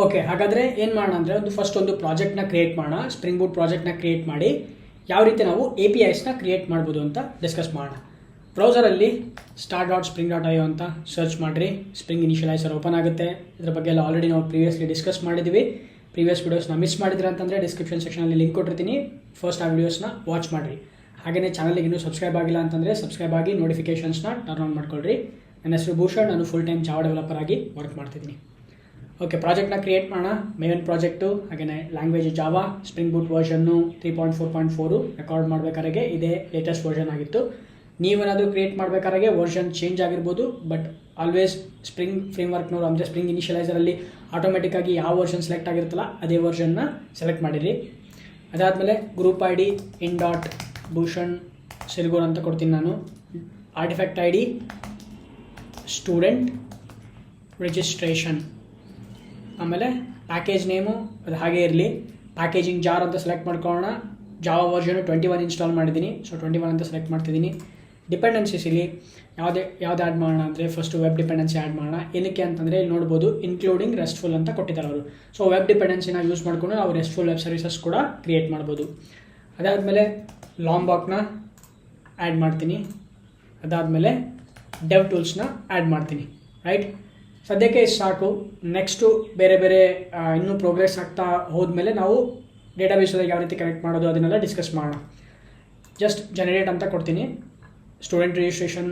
Okay, ಹಾಗಾದರೆ ಏನು ಮಾಡೋಣ ಅಂದರೆ ಫಸ್ಟ್ ಒಂದು ಪ್ರಾಜೆಕ್ಟ್ನ ಕ್ರಿಯೇಟ್ ಮಾಡೋಣ. ಸ್ಪ್ರಿಂಗ್ ಬೂಟ್ ಪ್ರಾಜೆಕ್ಟ್ನ ಕ್ರಿಯೇಟ್ ಮಾಡಿ ಯಾವ ರೀತಿ ನಾವು APIsನ ಕ್ರಿಯೇಟ್ ಮಾಡ್ಬೋದು ಅಂತ ಡಿಸ್ಕಸ್ ಮಾಡೋಣ. ಬ್ರೌಸರಲ್ಲಿ start.spring.io ಅಂತ ಸರ್ಚ್ ಮಾಡಿರಿ. ಸ್ಪ್ರಿಂಗ್ ಇನಿಷಿಯಲೈಸರ್ ಓಪನ್ ಆಗುತ್ತೆ. ಇದ್ರ ಬಗ್ಗೆ ಎಲ್ಲ ಆಲ್ರೆಡಿ ನಾವು ಪ್ರೀವಿಯಸ್ಲಿ ಡಿಸ್ಕಸ್ ಮಾಡಿದ್ದೀವಿ. ಪ್ರೀವಿಯಸ್ ವೀಡಿಯೋಸ್ನ ಮಿಸ್ ಮಾಡಿದ್ರೆ ಅಂತಂದರೆ ಡಿಸ್ಕ್ರಿಪ್ಷನ್ ಸೆಕ್ಷನಲ್ಲಿ ಲಿಂಕ್ ಕೊಟ್ಟಿರ್ತೀನಿ. ಫಸ್ಟ್ ಆ ವೀಡಿಯೋಸ್ನ ವಾಚ್ ಮಾಡಿರಿ. ಹಾಗೆಯೇ ಚಾನಲ್ಗೆ ಇನ್ನೂ ಸಬ್ಸ್ಕ್ರೈಬ್ ಆಗಿಲ್ಲ ಅಂತಂದರೆ ಸಬ್ಸ್ಕ್ರೈಬ್ ಆಗಿ ನೋಟಿಫಿಕೇಷನ್ಸ್ನ ಟರ್ನ್ ಆನ್ ಮಾಡ್ಕೊಳ್ರಿ. ನನ್ನ ಹೆಸರು ಭೂಷಣ್, ನಾನು ಫುಲ್ ಟೈಮ್ ಜಾವಾ ಡೆವಲಪರ್ ಆಗಿ ವರ್ಕ್ ಮಾಡ್ತಿದ್ದೀನಿ. ಓಕೆ, ಪ್ರಾಜೆಕ್ಟ್ನ ಕ್ರಿಯೇಟ್ ಮಾಡೋಣ. ಮೇನ್ ಪ್ರಾಜೆಕ್ಟು, ಹಾಗೆಯೇ ಲ್ಯಾಂಗ್ವೇಜ್ ಜಾವಾ, ಸ್ಪ್ರಿಂಗ್ ಬೂಟ್ ವರ್ಷನ್ನು 3.4.4 ರೆಕಾರ್ಡ್ ಮಾಡಬೇಕಾದ್ರೆ ಇದೇ ಲೇಟೆಸ್ಟ್ ವರ್ಷನ್ ಆಗಿತ್ತು. ನೀವೇನಾದರೂ ಕ್ರಿಯೇಟ್ ಮಾಡಬೇಕಾದ್ರೆ ವರ್ಷನ್ ಚೇಂಜ್ ಆಗಿರ್ಬೋದು, ಬಟ್ ಆಲ್ವೇಸ್ ಸ್ಪ್ರಿಂಗ್ ಫ್ರೇಮ್ವರ್ಕ್ನವರು ಅಂದರೆ ಸ್ಪ್ರಿಂಗ್ ಇನಿಷಿಯಲೈಸರಲ್ಲಿ ಆಟೋಮೆಟಿಕ್ಕಾಗಿ ಯಾವ ವರ್ಷನ್ ಸೆಲೆಕ್ಟ್ ಆಗಿರುತ್ತಲ್ಲ ಅದೇ ವರ್ಷನ್ನ ಸೆಲೆಕ್ಟ್ ಮಾಡಿರಿ. ಅದಾದಮೇಲೆ ಗ್ರೂಪ್ ID in.ಭೂಷಣ್ ಸಿರ್ಗೂರ್ ಅಂತ ಕೊಡ್ತೀನಿ ನಾನು. Artefact ID student registration. ಆಮೇಲೆ ಪ್ಯಾಕೇಜ್ ನೇಮು ಅದು ಹಾಗೆ ಇರಲಿ. ಪ್ಯಾಕೇಜಿಂಗ್ ಜಾರ್ ಅಂತ ಸೆಲೆಕ್ಟ್ ಮಾಡ್ಕೊಳ್ಳೋಣ. ಜಾವಾ ವರ್ಷನು 21 ಇನ್ಸ್ಟಾಲ್ ಮಾಡಿದ್ದೀನಿ, ಸೊ 21 ಅಂತ ಸೆಲೆಕ್ಟ್ ಮಾಡ್ತಿದ್ದೀನಿ. ಡಿಪೆಂಡೆನ್ಸೀಸ್ ಇಲ್ಲಿ ಯಾವ್ದು ಆ್ಯಡ್ ಮಾಡೋಣ ಅಂದರೆ ಫಸ್ಟು ವೆಬ್ ಡಿಪೆಂಡೆನ್ಸಿ ಆ್ಯಡ್ ಮಾಡೋಣ. ಏನಕ್ಕೆ ಅಂತಂದರೆ ಇಲ್ಲಿ ನೋಡ್ಬೋದು ಇನ್ಕ್ಲೂಡಿಂಗ್ ರೆಸ್ಟ್ಫುಲ್ ಅಂತ ಕೊಟ್ಟಿದ್ದಾರೆ ಅವರು. ಸೊ ವೆಬ್ ಡಿಪೆಂಡೆನ್ಸಿನ ಯೂಸ್ ಮಾಡಿಕೊಂಡು ನಾವು ರೆಸ್ಟ್ಫುಲ್ ವೆಬ್ ಸರ್ವಿಸಸ್ ಕೂಡ ಕ್ರಿಯೇಟ್ ಮಾಡ್ಬೋದು. ಅದಾದಮೇಲೆ ಲಾಂಬಾಕ್ನ ಆ್ಯಡ್ ಮಾಡ್ತೀನಿ. ಅದಾದಮೇಲೆ ಡೆವ್ ಟೂಲ್ಸ್ನ ಆ್ಯಡ್ ಮಾಡ್ತೀನಿ. ರೈಟ್, ಸದ್ಯಕ್ಕೆ ಇಷ್ಟು ಸಾಕು. ನೆಕ್ಸ್ಟು ಬೇರೆ ಬೇರೆ ಇನ್ನೂ ಪ್ರೋಗ್ರೆಸ್ ಆಗ್ತಾ ಹೋದ್ಮೇಲೆ ನಾವು ಡೇಟಾಬೇಸಲ್ಲಿ ಯಾವ ರೀತಿ ಕನೆಕ್ಟ್ ಮಾಡೋದು ಅದನ್ನೆಲ್ಲ ಡಿಸ್ಕಸ್ ಮಾಡೋಣ. ಜಸ್ಟ್ ಜನರೇಟ್ ಅಂತ ಕೊಡ್ತೀನಿ. Student registration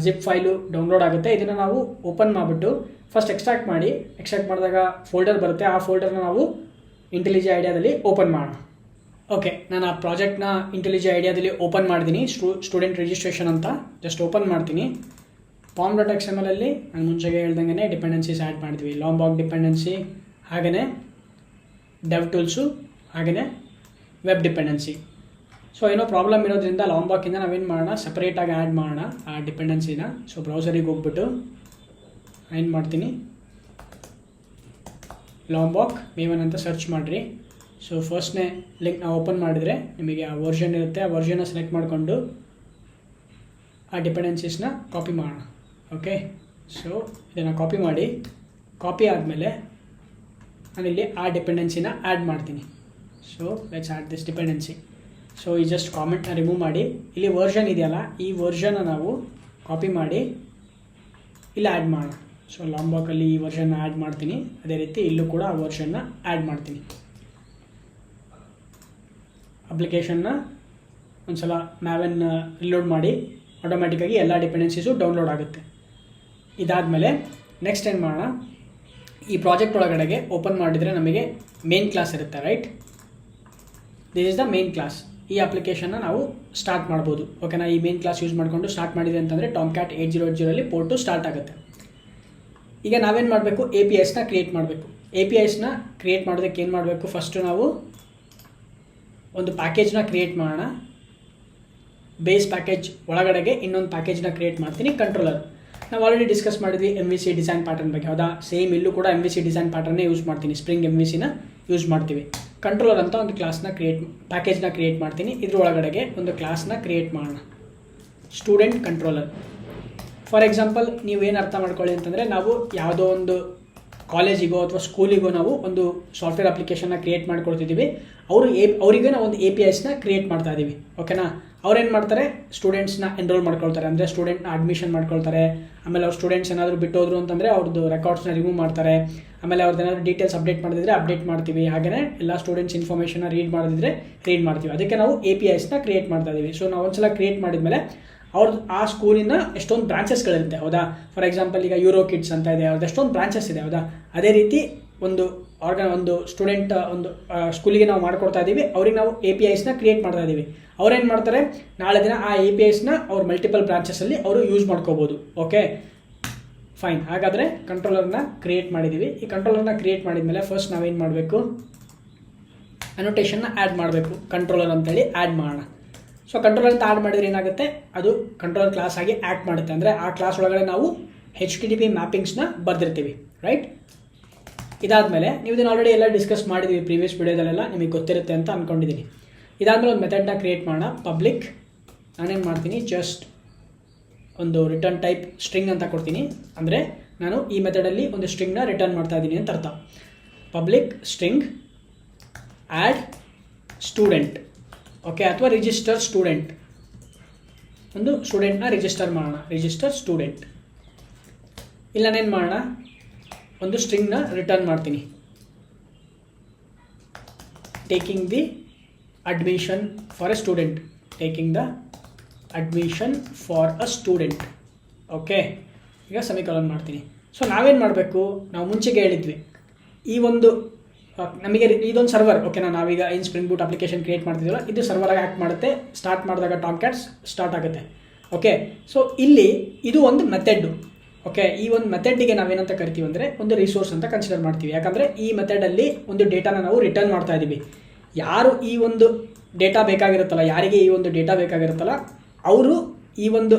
zip file download ಆಗುತ್ತೆ. ಇದನ್ನು ನಾವು ಓಪನ್ ಮಾಡಿಬಿಟ್ಟು ಫಸ್ಟ್ ಎಕ್ಸ್ಟ್ರಾಕ್ಟ್ ಮಾಡಿದಾಗ ಫೋಲ್ಡರ್ ಬರುತ್ತೆ. ಆ ಫೋಲ್ಡರ್ನ ನಾವು ಇಂಟೆಲಿಜಿ ಐಡಿಯಾದಲ್ಲಿ ಓಪನ್ ಮಾಡೋಣ. ಓಕೆ, ನಾನು ಆ ಪ್ರಾಜೆಕ್ಟ್ನ ಇಂಟೆಲಿಜಿ ಐಡಿಯಾದಲ್ಲಿ ಓಪನ್ ಮಾಡಿದ್ದೀನಿ. ಸ್ಟೂಡೆಂಟ್ ರಿಜಿಸ್ಟ್ರೇಷನ್ ಅಂತ ಜಸ್ಟ್ ಓಪನ್ ಮಾಡ್ತೀನಿ. pom.xml ಅಲ್ಲಿ ನಾನು ಮುಂಚೆಗೆ ಹೇಳ್ದಂಗೆ ಡಿಪೆಂಡೆನ್ಸೀಸ್ ಆ್ಯಡ್ ಮಾಡಿದ್ವಿ. ಲಾಂಬಾಕ್ ಡಿಪೆಂಡೆನ್ಸಿ, ಹಾಗೆಯೇ ಡೆವ್ ಟೂಲ್ಸು, ಹಾಗೆಯೇ ವೆಬ್ ಡಿಪೆಂಡೆನ್ಸಿ. ಸೊ ಏನೋ ಪ್ರಾಬ್ಲಮ್ ಇರೋದ್ರಿಂದ ಲಾಂಬಾಕಿಂದ ನಾವೇನು ಮಾಡೋಣ, ಸಪ್ರೇಟಾಗಿ ಆ್ಯಡ್ ಮಾಡೋಣ ಆ ಡಿಪೆಂಡೆನ್ಸಿನ. ಸೊ ಬ್ರೌಸರಿಗೆ ಹೋಗ್ಬಿಟ್ಟು ಏನು ಮಾಡ್ತೀನಿ, ಲಾಂಬಾಕ್ ಮೇವನ್ ಅಂತ ಸರ್ಚ್ ಮಾಡಿರಿ. ಸೊ ಫಸ್ಟ್ನೇ ಲಿಂಕ್ ನಾವು ಓಪನ್ ಮಾಡಿದರೆ ನಿಮಗೆ ಆ ವರ್ಷನ್ ಇರುತ್ತೆ. ಆ ವರ್ಷನ್ನ ಸೆಲೆಕ್ಟ್ ಮಾಡಿಕೊಂಡು ಆ ಡಿಪೆಂಡೆನ್ಸೀಸ್ನ ಕಾಪಿ ಮಾಡೋಣ. ಓಕೆ, ಸೊ ಇದನ್ನು ಕಾಪಿ ಆದಮೇಲೆ ನಾನಿಲ್ಲಿ ಆ ಡಿಪೆಂಡೆನ್ಸಿನ ಆ್ಯಡ್ ಮಾಡ್ತೀನಿ. So let's add this dependency. So ಈ ಜಸ್ಟ್ ಕಾಮೆಂಟ್ನ ರಿಮೂವ್ ಮಾಡಿ ಇಲ್ಲಿ ವರ್ಷನ್ ಇದೆಯಲ್ಲ ಈ ವರ್ಷನ್ನ ನಾವು ಕಾಪಿ ಮಾಡಿ ಇಲ್ಲಿ ಆ್ಯಡ್ ಮಾಡೋಣ. ಸೊ ಲಾಂಬಾಕಲ್ಲಿ ಈ ವರ್ಷನ್ನ ಆ್ಯಡ್ ಮಾಡ್ತೀನಿ. ಅದೇ ರೀತಿ ಇಲ್ಲೂ ಕೂಡ ಆ ವರ್ಷನ್ನ ಆ್ಯಡ್ ಮಾಡ್ತೀನಿ. ಅಪ್ಲಿಕೇಶನ್ನ ಒಂದು ಸಲ ಮ್ಯಾವೆನ್ ರಿಲೋಡ್ ಮಾಡಿ ಆಟೋಮ್ಯಾಟಿಕ್ಕಾಗಿ ಎಲ್ಲ ಡಿಪೆಂಡೆನ್ಸೀಸು ಡೌನ್ಲೋಡ್ ಆಗುತ್ತೆ. ಇದಾದಮೇಲೆ ನೆಕ್ಸ್ಟ್ ಏನು ಮಾಡೋಣ, ಈ ಪ್ರಾಜೆಕ್ಟ್ ಒಳಗಡೆಗೆ ಓಪನ್ ಮಾಡಿದರೆ ನಮಗೆ ಮೇನ್ ಕ್ಲಾಸ್ ಇರುತ್ತೆ. Right, this is the main clause. ಈ ಅಪ್ಲಿಕೇಶನ್ನ ನಾವು ಸ್ಟಾರ್ಟ್ ಮಾಡ್ಬೋದು. ಓಕೆನಾ, ಈ ಮೇನ್ ಕ್ಲಾಸ್ ಯೂಸ್ ಮಾಡಿಕೊಂಡು ಸ್ಟಾರ್ಟ್ ಮಾಡಿದೆ ಅಂತಂದರೆ ಟಾಮ್ಕ್ಯಾಟ್ 8080 ಪೋರ್ಟು ಸ್ಟಾರ್ಟ್ ಆಗುತ್ತೆ. ಈಗ ನಾವೇನು ಮಾಡಬೇಕು, APIsನ ಕ್ರಿಯೇಟ್ ಮಾಡಬೇಕು. APIsನ ಕ್ರಿಯೇಟ್ ಮಾಡೋದಕ್ಕೆ ಏನು ಮಾಡಬೇಕು, ಫಸ್ಟು ನಾವು ಒಂದು ಪ್ಯಾಕೇಜ್ನ ಕ್ರಿಯೇಟ್ ಮಾಡೋಣ. ಬೇಸ್ ಪ್ಯಾಕೇಜ್ ಒಳಗಡೆಗೆ ಇನ್ನೊಂದು ಪ್ಯಾಕೇಜ್ನ ಕ್ರಿಯೇಟ್ ಮಾಡ್ತೀನಿ, ಕಂಟ್ರೋಲರ್. ನಾವು ಆಲ್ರೆಡಿ ಡಿಸ್ಕಸ್ ಮಾಡಿದ್ವಿ MVC ಡಿಸೈನ್ ಪ್ಯಾಟರ್ನ್ ಬಗ್ಗೆ, ಹೌದಾ? ಸೇಮ್ ಇಲ್ಲೂ ಕೂಡ MVC ಡಿಸೈನ್ ಪ್ಯಾಟರ್ನೇ ಯೂಸ್ ಮಾಡ್ತೀನಿ. ಸ್ಪ್ರಿಂಗ್ MVCನ ಯೂಸ್ ಮಾಡ್ತೀವಿ. ಕಂಟ್ರೋಲರ್ ಅಂತ ಒಂದು ಪ್ಯಾಕೇಜ್ನ ಕ್ರಿಯೇಟ್ ಮಾಡ್ತೀನಿ. ಇದ್ರ ಒಳಗಡೆಗೆ ಒಂದು ಕ್ಲಾಸ್ನ ಕ್ರಿಯೇಟ್ ಮಾಡೋಣ, ಸ್ಟೂಡೆಂಟ್ ಕಂಟ್ರೋಲರ್. ಫಾರ್ ಎಕ್ಸಾಂಪಲ್ ನೀವೇನು ಅರ್ಥ ಮಾಡ್ಕೊಳ್ಳಿ ಅಂತಂದರೆ, ನಾವು ಯಾವುದೋ ಒಂದು ಕಾಲೇಜಿಗೋ ಅಥವಾ ಸ್ಕೂಲಿಗೋ ನಾವು ಒಂದು ಸಾಫ್ಟ್ವೇರ್ ಅಪ್ಲಿಕೇಶನ್ನ ಕ್ರಿಯೇಟ್ ಮಾಡ್ಕೊಳ್ತಿದ್ದೀವಿ. ಅವರಿಗೆ ನಾವು ಒಂದು APIsನ ಕ್ರಿಯೇಟ್ ಮಾಡ್ತಾ ಇದ್ದೀವಿ. ಓಕೆನಾ, ಅವ್ರೇನು ಮಾಡ್ತಾರೆ, ಸ್ಟೂಡೆಂಟ್ಸ್ನ ಎನ್ರೋಲ್ ಮಾಡ್ಕೊಳ್ತಾರೆ, ಅಂದರೆ ಸ್ಟೂಡೆಂಟ್ನ ಅಡ್ಮಿಷನ್ ಮಾಡ್ಕೊಳ್ತಾರೆ. ಆಮೇಲೆ ಅವ್ರು ಸ್ಟೂಡೆಂಟ್ಸ್ ಏನಾದರೂ ಬಿಟ್ಟೋದ್ರು ಅಂತಂದರೆ ಅವ್ರದ್ದು ರೆಕಾರ್ಡ್ಸ್ನ ರಿಮೂವ್ ಮಾಡ್ತಾರೆ. ಆಮೇಲೆ ಅವ್ರದ್ದು ಏನಾದರೂ ಡೀಟೇಲ್ಸ್ ಅಪ್ಡೇಟ್ ಮಾಡಿದ್ರೆ ಅಪ್ಡೇಟ್ ಮಾಡ್ತೀವಿ. ಹಾಗೆಯೇ ಎಲ್ಲ ಸ್ಟೂಡೆಂಟ್ಸ್ ಇನ್ಫಾರ್ಮೇಷನ್ನ ರೀಡ್ ಮಾಡಿದ್ರೆ ರೀಡ್ ಮಾಡ್ತೀವಿ. ಅದಕ್ಕೆ ನಾವು APIsನ ಕ್ರಿಯೇಟ್ ಮಾಡ್ತಾ ಇದ್ದೀವಿ. ಸೊ ನಾವು ಒಂದ್ಸಲ ಕ್ರಿಯೇಟ್ ಮಾಡಿದ್ಮೇಲೆ ಅವ್ರದ್ದು ಆ ಸ್ಕೂಲಿನ ಎಷ್ಟೊಂದು ಬ್ರಾಂಚಸ್ಗಳಿರುತ್ತೆ, ಹೌದಾ? ಫಾರ್ ಎಕ್ಸಾಂಪಲ್ ಈಗ ಯೂರೋ ಕಿಡ್ಸ್ ಅಂತ ಇದೆ, ಅವ್ರದ್ದು ಎಷ್ಟೊಂದು ಬ್ರಾಂಚಸ್ ಇದೆ, ಹೌದಾ? ಅದೇ ರೀತಿ ಒಂದು ಸ್ಟೂಡೆಂಟ್ ಒಂದು ಸ್ಕೂಲಿಗೆ ನಾವು ಮಾಡ್ಕೊಡ್ತಾ ಇದ್ದೀವಿ. ಅವ್ರಿಗೆ ನಾವು APIsನ ಕ್ರಿಯೇಟ್ ಮಾಡ್ತಾ ಇದ್ದೀವಿ. ಅವ್ರೇನು ಮಾಡ್ತಾರೆ, ನಾಳೆ ದಿನ ಆ APIsನ ಅವ್ರು ಮಲ್ಟಿಪಲ್ ಬ್ರಾಂಚಸಲ್ಲಿ ಅವರು ಯೂಸ್ ಮಾಡ್ಕೋಬೋದು. Okay, fine. ಹಾಗಾದರೆ ಕಂಟ್ರೋಲರ್ನ ಕ್ರಿಯೇಟ್ ಮಾಡಿದ್ದೀವಿ. ಈ ಕಂಟ್ರೋಲರ್ನ ಕ್ರಿಯೇಟ್ ಮಾಡಿದ್ಮೇಲೆ ಫಸ್ಟ್ ನಾವೇನು ಮಾಡಬೇಕು, ಅನೋಟೇಷನ್ನ ಆ್ಯಡ್ ಮಾಡಬೇಕು. ಕಂಟ್ರೋಲರ್ ಅಂತೇಳಿ ಆ್ಯಡ್ ಮಾಡೋಣ. ಸೊ ಕಂಟ್ರೋಲರ್ ಅಂತ ಆ್ಯಡ್ ಮಾಡಿದ್ರೆ ಏನಾಗುತ್ತೆ, ಅದು ಕಂಟ್ರೋಲರ್ ಕ್ಲಾಸ್ ಆಗಿ ಆ್ಯಕ್ಟ್ ಮಾಡುತ್ತೆ. ಅಂದರೆ ಆ ಕ್ಲಾಸ್ ಒಳಗಡೆ ನಾವು HTTP ಮ್ಯಾಪಿಂಗ್ಸ್ನ ಬರೆದಿರ್ತೀವಿ. ರೈಟ್, ಇದಾದಮೇಲೆ ನೀವು ಇದನ್ನು ಆಲ್ರೆಡಿ ಎಲ್ಲ ಡಿಸ್ಕಸ್ ಮಾಡಿದ್ದೀವಿ ಪ್ರೀವಿಯಸ್ ವಿಡಿಯೋದಲ್ಲೆಲ್ಲ, ನಿಮಗೆ ಗೊತ್ತಿರುತ್ತೆ ಅಂತ ಅಂದ್ಕೊಂಡಿದ್ದೀನಿ. ಇದಾದಮೇಲೆ ಒಂದು ಮೆಥಡ್ನ ಕ್ರಿಯೇಟ್ ಮಾಡೋಣ, ಪಬ್ಲಿಕ್. ನಾನೇನು ಮಾಡ್ತೀನಿ, ಜಸ್ಟ್ ಒಂದು ರಿಟರ್ನ್ ಟೈಪ್ ಸ್ಟ್ರಿಂಗ್ ಅಂತ ಕೊಡ್ತೀನಿ. ಅಂದರೆ ನಾನು ಈ ಮೆಥಡಲ್ಲಿ ಒಂದು ಸ್ಟ್ರಿಂಗ್ನ ರಿಟರ್ನ್ ಮಾಡ್ತಾ ಇದ್ದೀನಿ ಅಂತ ಅರ್ಥ. Public string add student, okay, ಅಥವಾ ರಿಜಿಸ್ಟರ್ ಸ್ಟೂಡೆಂಟ್. ಒಂದು ಸ್ಟೂಡೆಂಟ್ನ ರಿಜಿಸ್ಟರ್ ಮಾಡೋಣ, ರಿಜಿಸ್ಟರ್ ಸ್ಟೂಡೆಂಟ್. ಇಲ್ಲ ನಾನೇನು ಮಾಡೋಣ, ಒಂದು ಸ್ಟ್ರಿಂಗ್ನ ರಿಟರ್ನ್ ಮಾಡ್ತೀನಿ, taking the admission for A student, taking the admission for a student. Okay, ಈಗ ಸೆಮಿಕೋಲನ್ ಮಾಡ್ತೀನಿ. ಸೊ ನಾವೇನು ಮಾಡಬೇಕು, ನಾವು ಮುಂಚೆಗೆ ಹೇಳಿದ್ವಿ, ಈ ಒಂದು ನಮಗೆ ಇದೊಂದು ಸರ್ವರ್, ಓಕೆನಾ, ನಾವೀಗ ಏನು ಸ್ಪ್ರಿಂಗ್ ಬೂಟ್ ಅಪ್ಲಿಕೇಶನ್ ಕ್ರಿಯೇಟ್ ಮಾಡ್ತಿದ್ದೀವಲ್ಲ, ಇದು ಸರ್ವರಾಗಿ ಆ್ಯಕ್ಟ್ ಮಾಡುತ್ತೆ. ಸ್ಟಾರ್ಟ್ ಮಾಡಿದಾಗ ಟಾಮ್ ಕ್ಯಾಟ್ಸ್ ಸ್ಟಾರ್ಟ್ ಆಗುತ್ತೆ. ಓಕೆ, ಸೊ ಇಲ್ಲಿ ಇದು ಒಂದು ಮೆಥಡ್. ಓಕೆ, ಈ ಒಂದು ಮೆಥಡ್ಗೆ ನಾವೇನಂತ ಕರಿತೀವಿ ಅಂದರೆ ಒಂದು ರಿಸೋರ್ಸ್ ಅಂತ ಕನ್ಸಿಡರ್ ಮಾಡ್ತೀವಿ. ಯಾಕಂದರೆ ಈ ಮೆಥಡಲ್ಲಿ ಒಂದು ಡೇಟಾನ ನಾವು ರಿಟರ್ನ್ ಮಾಡ್ತಾ ಇದ್ದೀವಿ. ಯಾರು ಈ ಒಂದು ಡೇಟಾ ಬೇಕಾಗಿರುತ್ತಲ್ಲ, ಯಾರಿಗೆ ಈ ಒಂದು ಡೇಟಾ ಬೇಕಾಗಿರುತ್ತಲ್ಲ, ಅವರು ಈ ಒಂದು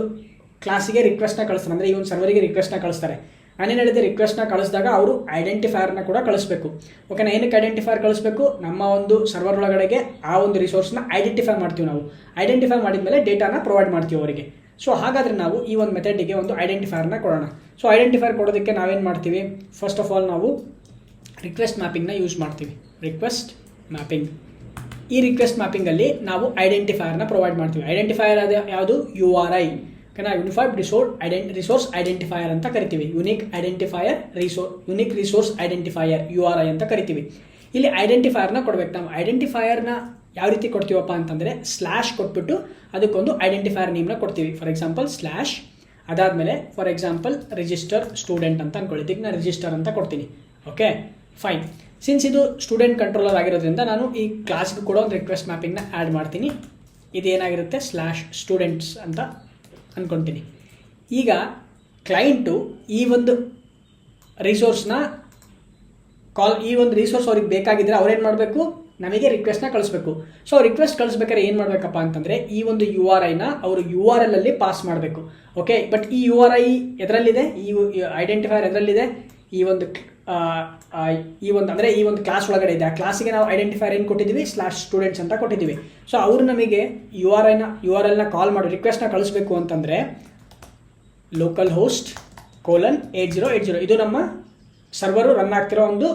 ಕ್ಲಾಸಿಗೆ ರಿಕ್ವೆಸ್ಟ್ನ ಕಳಿಸ್ತಾರೆ, ಅಂದರೆ ಈ ಒಂದು ಸರ್ವರಿಗೆ ರಿಕ್ವೆಸ್ಟ್ನ ಕಳಿಸ್ತಾರೆ. ನಾನೇನು ಹೇಳಿದೆ, ರಿಕ್ವೆಸ್ಟ್ನ ಕಳಿಸಿದಾಗ ಅವರು ಐಡೆಂಟಿಫೈಯರ್ನ ಕೂಡ ಕಳಿಸ್ಬೇಕು. ಓಕೆನಾ, ಏನಕ್ಕೆ ಐಡೆಂಟಿಫೈಯರ್ ಕಳಿಸ್ಬೇಕು, ನಮ್ಮ ಒಂದು ಸರ್ವರ್ ಒಳಗಡೆಗೆ ಆ ಒಂದು ರಿಸೋರ್ಸ್ನ ಐಡೆಂಟಿಫೈ ಮಾಡ್ತೀವಿ ನಾವು. ಐಡೆಂಟಿಫೈ ಮಾಡಿದ ಮೇಲೆ ಡೇಟಾನ ಪ್ರೊವೈಡ್ ಮಾಡ್ತೀವಿ ಅವರಿಗೆ. ಸೊ ಹಾಗಾದರೆ ನಾವು ಈ ಒಂದು ಮೆಥಡಿಗೆ ಒಂದು ಐಡೆಂಟಿಫೈಯರ್ನ ಕೊಡೋಣ. ಸೊ ಐಡೆಂಟಿಫೈಯರ್ ಕೊಡೋದಕ್ಕೆ ನಾವೇನು ಮಾಡ್ತೀವಿ, ಫಸ್ಟ್ ಆಫ್ ಆಲ್ ನಾವು ರಿಕ್ವೆಸ್ಟ್ ಮ್ಯಾಪಿಂಗ್ನ ಯೂಸ್ ಮಾಡ್ತೀವಿ. ರಿಕ್ವೆಸ್ಟ್ ಮ್ಯಾಪಿಂಗ್, ಈ ರಿಕ್ವೆಸ್ಟ್ ಮ್ಯಾಪಿಂಗಲ್ಲಿ ನಾವು ಐಡೆಂಟಿಫೈಯರ್ನ ಪ್ರೊವೈಡ್ ಮಾಡ್ತೀವಿ. ಐಡೆಂಟಿಫೈಯರ್ ಅದು ಯಾವುದು, URI, ಓಕೆನಾ, ಯೂನಿಫೈಡ್ ರಿಸೋರ್ಸ್ ಐಡೆಂಟಿಫೈಯರ್ ಅಂತ ಕರಿತೀವಿ. ಯುನಿಕ್ ರಿಸೋರ್ಸ್ ಐಡೆಂಟಿಫೈಯರ್ URI ಅಂತ ಕರಿತೀವಿ. ಇಲ್ಲಿ ಐಡೆಂಟಿಫೈಯರ್ನ ಕೊಡಬೇಕು. ನಾವು ಐಡೆಂಟಿಫೈಯರ್ನ ಯಾವ ರೀತಿ ಕೊಡ್ತೀವಪ್ಪ ಅಂತಂದರೆ, ಸ್ಲ್ಯಾಶ್ ಕೊಟ್ಬಿಟ್ಟು ಅದಕ್ಕೊಂದು ಐಡೆಂಟಿಫೈಯರ್ ನೇಮ್ನ ಕೊಡ್ತೀವಿ. ಫಾರ್ ಎಕ್ಸಾಂಪಲ್ ಸ್ಲ್ಯಾಶ್, ಅದಾದಮೇಲೆ ಫಾರ್ ಎಕ್ಸಾಂಪಲ್ ರಿಜಿಸ್ಟರ್ ಸ್ಟೂಡೆಂಟ್ ಅಂತ ಅನ್ಕೊಳ್ಳಿ, ಇದಕ್ಕೆ ನಾನು ರಿಜಿಸ್ಟರ್ ಅಂತ ಕೊಡ್ತೀನಿ. Okay, fine. ಸಿನ್ಸ್ ಇದು ಸ್ಟೂಡೆಂಟ್ ಕಂಟ್ರೋಲರ್ ಆಗಿರೋದ್ರಿಂದ ನಾನು ಈ ಕ್ಲಾಸ್ಗೆ ಕೂಡ ಒಂದು ರಿಕ್ವೆಸ್ಟ್ ಮ್ಯಾಪಿಂಗ್ನ ಆ್ಯಡ್ ಮಾಡ್ತೀನಿ. ಇದೇನಾಗಿರುತ್ತೆ, ಸ್ಲ್ಯಾಶ್ ಸ್ಟೂಡೆಂಟ್ಸ್ ಅಂತ ಅಂದ್ಕೊತೀನಿ. ಈಗ ಕ್ಲೈಂಟು ಈ ಒಂದು ರಿಸೋರ್ಸ್ನ ಈ ಒಂದು ರಿಸೋರ್ಸ್ ಅವ್ರಿಗೆ ಬೇಕಾಗಿದ್ದರೆ ಅವ್ರೇನು ಮಾಡಬೇಕು, ನಮಗೆ ರಿಕ್ವೆಸ್ಟ್ನ ಕಳಿಸ್ಬೇಕು. ಸೊ ರಿಕ್ವೆಸ್ಟ್ ಕಳಿಸ್ಬೇಕಾದ್ರೆ ಏನು ಮಾಡಬೇಕಪ್ಪ ಅಂತಂದರೆ, ಈ ಒಂದು URIನ ಅವರು URL ಅಲ್ಲಿ ಪಾಸ್ ಮಾಡಬೇಕು. ಓಕೆ, ಬಟ್ ಈ URI ಎದರಲ್ಲಿದೆ, ಈ ಐಡೆಂಟಿಫೈಯರ್ ಎದರಲ್ಲಿದೆ, ಈ ಒಂದು ಅಂದರೆ ಈ ಒಂದು ಕ್ಲಾಸ್ ಒಳಗಡೆ ಇದೆ. ಆ ಕ್ಲಾಸಿಗೆ ನಾವು ಐಡೆಂಟಿಫೈಯರ್ ಏನು ಕೊಟ್ಟಿದ್ದೀವಿ, ಸ್ಲ್ಯಾಶ್ ಸ್ಟೂಡೆಂಟ್ಸ್ ಅಂತ ಕೊಟ್ಟಿದ್ದೀವಿ. ಸೊ ಅವರು ನಮಗೆ URLನ ಕಾಲ್ ಮಾಡಿ ರಿಕ್ವೆಸ್ಟ್ನ ಕಳಿಸ್ಬೇಕು ಅಂತಂದರೆ ಲೋಕಲ್ ಹೋಸ್ಟ್ :8080, ಇದು ನಮ್ಮ ಸರ್ವರು ರನ್ ಆಗ್ತಿರೋ ಒಂದು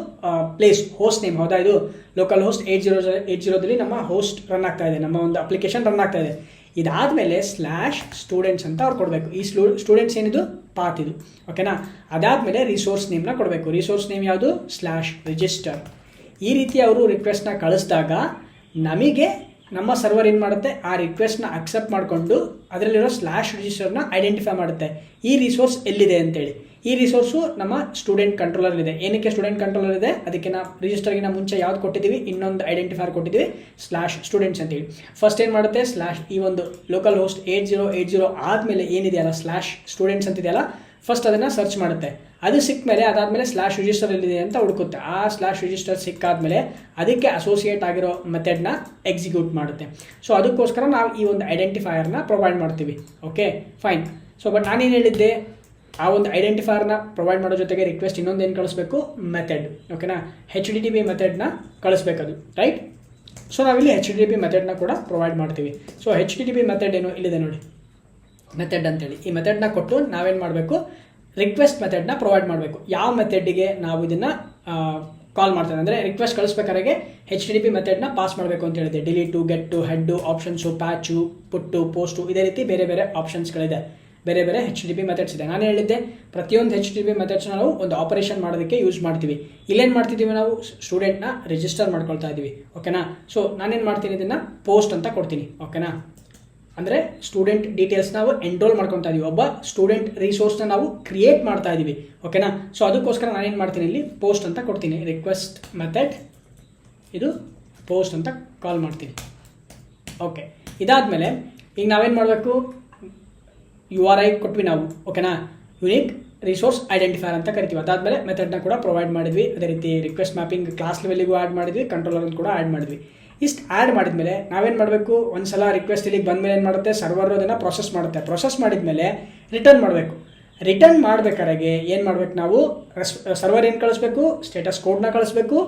ಪ್ಲೇಸ್, ಹೋಸ್ಟ್ ನೇಮ್. ಹೌದಾ, ಇದು ಲೋಕಲ್ ಹೋಸ್ಟ್ 8080ದಲ್ಲಿ ನಮ್ಮ ಹೋಸ್ಟ್ ರನ್ ಆಗ್ತಾ ಇದೆ, ನಮ್ಮ ಒಂದು ಅಪ್ಲಿಕೇಶನ್ ರನ್ ಆಗ್ತಾ ಇದೆ. ಇದಾದಮೇಲೆ ಸ್ಲ್ಯಾಶ್ ಸ್ಟೂಡೆಂಟ್ಸ್ ಅಂತ ಅವ್ರು ಕೊಡಬೇಕು. ಈ ಸ್ಟೂಡೆಂಟ್ಸ್ ಏನಿದು, ಪಾತ್ ಇದು. ಓಕೆನಾ, ಅದಾದಮೇಲೆ ರಿಸೋರ್ಸ್ ನೇಮ್ನ ಕೊಡಬೇಕು. ರಿಸೋರ್ಸ್ ನೇಮ್ ಯಾವುದು, ಸ್ಲ್ಯಾಶ್ ರಿಜಿಸ್ಟರ್. ಈ ರೀತಿ ಅವರು ರಿಕ್ವೆಸ್ಟ್ನ ಕಳಿಸಿದಾಗ ನಮಗೆ ನಮ್ಮ ಸರ್ವರ್ ಏನು ಮಾಡುತ್ತೆ, ಆ ರಿಕ್ವೆಸ್ಟ್ನ ಅಕ್ಸೆಪ್ಟ್ ಮಾಡಿಕೊಂಡು ಅದರಲ್ಲಿರೋ ಸ್ಲ್ಯಾಶ್ ರಿಜಿಸ್ಟರ್ನ ಐಡೆಂಟಿಫೈ ಮಾಡುತ್ತೆ, ಈ ರಿಸೋರ್ಸ್ ಎಲ್ಲಿದೆ ಅಂತೇಳಿ. ಈ ರಿಸೋರ್ಸು ನಮ್ಮ ಸ್ಟೂಡೆಂಟ್ ಕಂಟ್ರೋಲರ್ ಇದೆ. ಏನಕ್ಕೆ ಸ್ಟೂಡೆಂಟ್ ಕಂಟ್ರೋಲರ್ ಇದೆ, ಅದಕ್ಕೆ ನಾವು ರಿಜಿಸ್ಟರ್ಗಿನ ಮುಂಚೆ ಯಾವ್ದು ಕೊಟ್ಟಿದ್ದೀವಿ, ಇನ್ನೊಂದು ಐಡೆಂಟಿಫೈಯರ್ ಕೊಟ್ಟಿದ್ದೀವಿ, ಸ್ಲ್ಯಾಶ್ ಸ್ಟೂಡೆಂಟ್ಸ್ ಅಂತೇಳಿ. ಫಸ್ಟ್ ಏನು ಮಾಡುತ್ತೆ, ಸ್ಲ್ಯಾಶ್ ಈ ಒಂದು ಲೋಕಲ್ ಹೋಸ್ಟ್ 8080 ಆದಮೇಲೆ ಏನಿದೆಯಲ್ಲ ಸ್ಲ್ಯಾಶ್ ಸ್ಟೂಡೆಂಟ್ಸ್ ಅಂತಿದೆಯಲ್ಲ, ಫಸ್ಟ್ ಅದನ್ನು ಸರ್ಚ್ ಮಾಡುತ್ತೆ. ಅದು ಸಿಕ್ಕ ಮೇಲೆ ಅದಾದಮೇಲೆ ಸ್ಲ್ಯಾಶ್ ರಿಜಿಸ್ಟರ್ ಎಲ್ಲಿದೆ ಅಂತ ಹುಡುಕುತ್ತೆ. ಆ ಸ್ಲ್ಯಾಶ್ ರಿಜಿಸ್ಟರ್ ಸಿಕ್ಕಾದ್ಮೇಲೆ ಅದಕ್ಕೆ ಅಸೋಸಿಯೇಟ್ ಆಗಿರೋ ಮೆಥಡ್ನ ಎಕ್ಸಿಕ್ಯೂಟ್ ಮಾಡುತ್ತೆ. ಸೊ ಅದಕ್ಕೋಸ್ಕರ ನಾವು ಈ ಒಂದು ಐಡೆಂಟಿಫೈಯರ್ನ ಪ್ರೊವೈಡ್ ಮಾಡ್ತೀವಿ. Okay, fine. ಸೊ ಬಟ್ ನಾನೇನು ಹೇಳಿದ್ದೆ, ಆ ಒಂದು ಐಡೆಂಟಿಫೈಯರ್ನ ಪ್ರೊವೈಡ್ ಮಾಡೋ ಜೊತೆಗೆ ರಿಕ್ವೆಸ್ಟ್ ಇನ್ನೊಂದು ಏನು ಕಳಿಸ್ಬೇಕು, ಮೆಥಡ್. ಓಕೆನಾ, HTTP ಮೆಥಡ್ನ ಕಳಿಸ್ಬೇಕದು, ರೈಟ್. ಸೊ ನಾವಿಲ್ಲಿ HTTP ಮೆಥಡ್ನ ಕೂಡ ಪ್ರೊವೈಡ್ ಮಾಡ್ತೀವಿ. ಸೊ HTTP ಮೆಥಡ್ ಏನು, ಇಲ್ಲಿದೆ ನೋಡಿ, ಮೆಥಡ್ ಅಂತೇಳಿ. ಈ ಮೆಥಡ್ನ ಕೊಟ್ಟು ನಾವೇನು ಮಾಡಬೇಕು, ರಿಕ್ವೆಸ್ಟ್ ಮೆಥಡ್ನ ಪ್ರೊವೈಡ್ ಮಾಡಬೇಕು. ಯಾವ ಮೆಥಡ್ಗೆ ನಾವು ಇದನ್ನು ಕಾಲ್ ಮಾಡ್ತೇವೆ ಅಂದರೆ, ರಿಕ್ವೆಸ್ಟ್ ಕಳಿಸ್ಬೇಕಾದ್ರೆ HTTP ಮೆಥಡ್ನ ಪಾಸ್ ಮಾಡಬೇಕು ಅಂತ ಹೇಳಿದೆ. ಡಿಲೀಟು, ಗೆಟ್ಟು, ಹೆಡ್ಡು, ಆಪ್ಷನ್ಸು, ಪ್ಯಾಚು, ಪುಟ್ಟು, ಪೋಸ್ಟು, ಇದೇ ರೀತಿ ಬೇರೆ ಬೇರೆ ಆಪ್ಷನ್ಸ್ಗಳಿದೆ, ಬೇರೆ ಬೇರೆ HTTP ಮೆಥಡ್ಸ್ ಇದೆ. ನಾನು ಹೇಳಿದ್ದೆ, ಪ್ರತಿಯೊಂದು HTTP ಮೆಥಡ್ಸ್ನ ನಾವು ಒಂದು ಆಪರೇಷನ್ ಮಾಡೋದಕ್ಕೆ ಯೂಸ್ ಮಾಡ್ತೀವಿ. ಇಲ್ಲೇನು ಮಾಡ್ತಿದ್ದೀವಿ, ನಾವು ಸ್ಟೂಡೆಂಟ್ನ ರಿಜಿಸ್ಟರ್ ಮಾಡ್ಕೊಳ್ತಾ ಇದ್ದೀವಿ. ಓಕೆನಾ, ಸೊ ನಾನೇನು ಮಾಡ್ತೀನಿ, ಇದನ್ನು ಪೋಸ್ಟ್ ಅಂತ ಕೊಡ್ತೀನಿ. ಓಕೆನಾ, ಅಂದರೆ ಸ್ಟೂಡೆಂಟ್ ಡೀಟೇಲ್ಸ್ ನಾವು ಎನ್ರೋಲ್ ಮಾಡ್ಕೊತಾ ಇದ್ದೀವಿ, ಒಬ್ಬ ಸ್ಟೂಡೆಂಟ್ ರಿಸೋರ್ಸ್ನ ನಾವು ಕ್ರಿಯೇಟ್ ಮಾಡ್ತಾ ಇದ್ದೀವಿ. ಓಕೆನಾ, ಸೊ ಅದಕ್ಕೋಸ್ಕರ ನಾನೇನು ಮಾಡ್ತೀನಿ, ಇಲ್ಲಿ ಪೋಸ್ಟ್ ಅಂತ ಕೊಡ್ತೀನಿ. ರಿಕ್ವೆಸ್ಟ್ ಮೆಥಡ್ ಇದು ಪೋಸ್ಟ್ ಅಂತ ಕಾಲ್ ಮಾಡ್ತೀನಿ. ಓಕೆ, ಇದಾದಮೇಲೆ ಈಗ ನಾವೇನು ಮಾಡಬೇಕು, URI ಕೊಟ್ವಿ ನಾವು. ಓಕೆನಾ, ಯುನಿಕ್ ರಿಸೋರ್ಸ್ ಐಡೆಂಟಿಫೈಯರ್ ಅಂತ ಕರಿತೀವಿ. ಅದಾದಮೇಲೆ ಮೆಥಡ್ನ ಕೂಡ ಪ್ರೊವೈಡ್ ಮಾಡಿದ್ವಿ. ಅದೇ ರೀತಿ ರಿಕ್ವೆಸ್ಟ್ ಮ್ಯಾಪಿಂಗ್ ಕ್ಲಾಸ್ ಲೆವೆಲಿಗೂ ಆ್ಯಡ್ ಮಾಡಿದ್ವಿ, ಕಂಟ್ರೋಲರ್ ಅಂತ ಕೂಡ ಆ್ಯಡ್ ಮಾಡಿದ್ವಿ. ಇಷ್ಟು ಆ್ಯಡ್ ಮಾಡಿದ್ಮೇಲೆ ನಾವೇನು ಮಾಡಬೇಕು, ಒಂದು ಸಲ ರಿಕ್ವೆಸ್ಟ್ ಇಲ್ಲಿಗೆ ಬಂದಮೇಲೆ ಏನು ಮಾಡುತ್ತೆ, ಸರ್ವರ್ ಅದನ್ನು ಪ್ರೊಸೆಸ್ ಮಾಡುತ್ತೆ. ಪ್ರೊಸೆಸ್ ಮಾಡಿದ್ಮೇಲೆ ರಿಟರ್ನ್ ಮಾಡಬೇಕು. ರಿಟರ್ನ್ ಮಾಡಬೇಕಾದ್ರೆ ಏನು ಮಾಡಬೇಕು, ನಾವು ಸರ್ವರ್ ಏನು ಕಳಿಸ್ಬೇಕು, ಸ್ಟೇಟಸ್ ಕೋಡ್ನ ಕಳಿಸ್ಬೇಕು,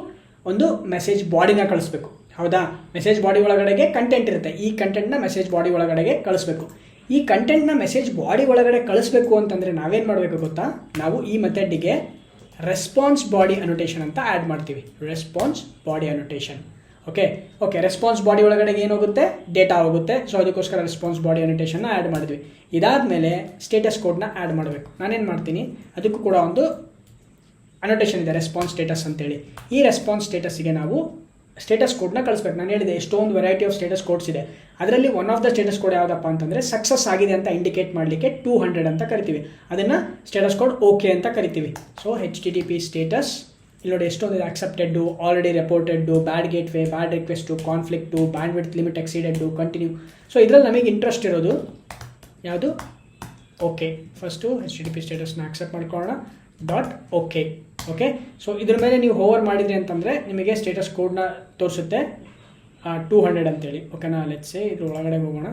ಒಂದು ಮೆಸೇಜ್ ಬಾಡಿನ ಕಳಿಸ್ಬೇಕು. ಹೌದಾ, ಮೆಸೇಜ್ ಬಾಡಿ ಒಳಗಡೆಗೆ ಕಂಟೆಂಟ್ ಇರುತ್ತೆ, ಈ ಕಂಟೆಂಟ್ನ ಮೆಸೇಜ್ ಬಾಡಿ ಒಳಗಡೆಗೆ ಕಳಿಸ್ಬೇಕು. ಈ ಕಂಟೆಂಟ್ನ ಮೆಸೇಜ್ ಬಾಡಿ ಒಳಗಡೆ ಕಳಿಸ್ಬೇಕು ಅಂತಂದರೆ ನಾವೇನು ಮಾಡಬೇಕು ಗೊತ್ತಾ, ನಾವು ಈ ಮೆಥಡ್ಗೆ ರೆಸ್ಪಾನ್ಸ್ ಬಾಡಿ ಅನೋಟೇಷನ್ ಅಂತ ಆ್ಯಡ್ ಮಾಡ್ತೀವಿ. Response body annotation. Okay response body ಒಳಗಡೆ ಏನಾಗುತ್ತೆ, ಡೇಟಾ ಹೋಗುತ್ತೆ. ಸೊ ಅದಕ್ಕೋಸ್ಕರ ರೆಸ್ಪಾನ್ಸ್ ಬಾಡಿ ಅನೋಟೇಷನ್ನ ಆ್ಯಡ್ ಮಾಡಿದ್ವಿ. ಇದಾದಮೇಲೆ ಸ್ಟೇಟಸ್ ಕೋಡ್ನ ಆ್ಯಡ್ ಮಾಡಬೇಕು. ನಾನೇನು ಮಾಡ್ತೀನಿ, ಅದಕ್ಕೂ ಕೂಡ ಒಂದು ಅನೋಟೇಷನ್ ಇದೆ, ರೆಸ್ಪಾನ್ಸ್ ಸ್ಟೇಟಸ್ ಅಂತೇಳಿ. ಈ ರೆಸ್ಪಾನ್ಸ್ ಸ್ಟೇಟಸ್ಸಿಗೆ ನಾವು ಸ್ಟೇಟಸ್ ಕೋಡ್ನ ಕಳಿಸ್ಬೇಕು. ನಾನು ಹೇಳಿದೆ ಎಷ್ಟೊಂದು ವೆರೈಟಿ ಆಫ್ ಸ್ಟೇಟಸ್ ಕೋಡ್ಸ್ ಇದೆ. ಅದರಲ್ಲಿ one of the status code ಯಾವುದಪ್ಪ ಅಂತಂದರೆ ಸಕ್ಸಸ್ ಆಗಿದೆ ಅಂತ ಇಂಡಿಕೇಟ್ ಮಾಡಲಿಕ್ಕೆ 200 ಅಂತ ಕರಿತೀವಿ. ಅದನ್ನು ಸ್ಟೇಟಸ್ ಕೋಡ್ ಓಕೆ ಅಂತ ಕರಿತೀವಿ. ಸೊ HTTP ಸ್ಟೇಟಸ್ ಇಲ್ಲಿ ನೋಡಿ ಎಷ್ಟೊಂದಿದೆ, accepted, already reported, bad gateway, bad request, conflict, bandwidth limit exceeded, continue. So ಇದರಲ್ಲಿ ನಮಗೆ ಇಂಟ್ರೆಸ್ಟ್ ಇರೋದು ಯಾವುದು, ಓಕೆ. ಫಸ್ಟು HTTP ಸ್ಟೇಟಸ್ನ ಅಕ್ಸೆಪ್ಟ್ ಮಾಡ್ಕೊಳ್ಳೋಣ, .ಓಕೆ. ಸೊ ಇದ್ರ ಮೇಲೆ ನೀವು ಹೋವರ್ ಮಾಡಿದ್ರಿ ಅಂತಂದರೆ ನಿಮಗೆ ಸ್ಟೇಟಸ್ ಕೋಡ್ನ ತೋರಿಸುತ್ತೆ 200 ಅಂತೇಳಿ. ಓಕೆನಾ, ಲೆಟ್ಸೇ ಇದ್ರ ಒಳಗಡೆ ಹೋಗೋಣ.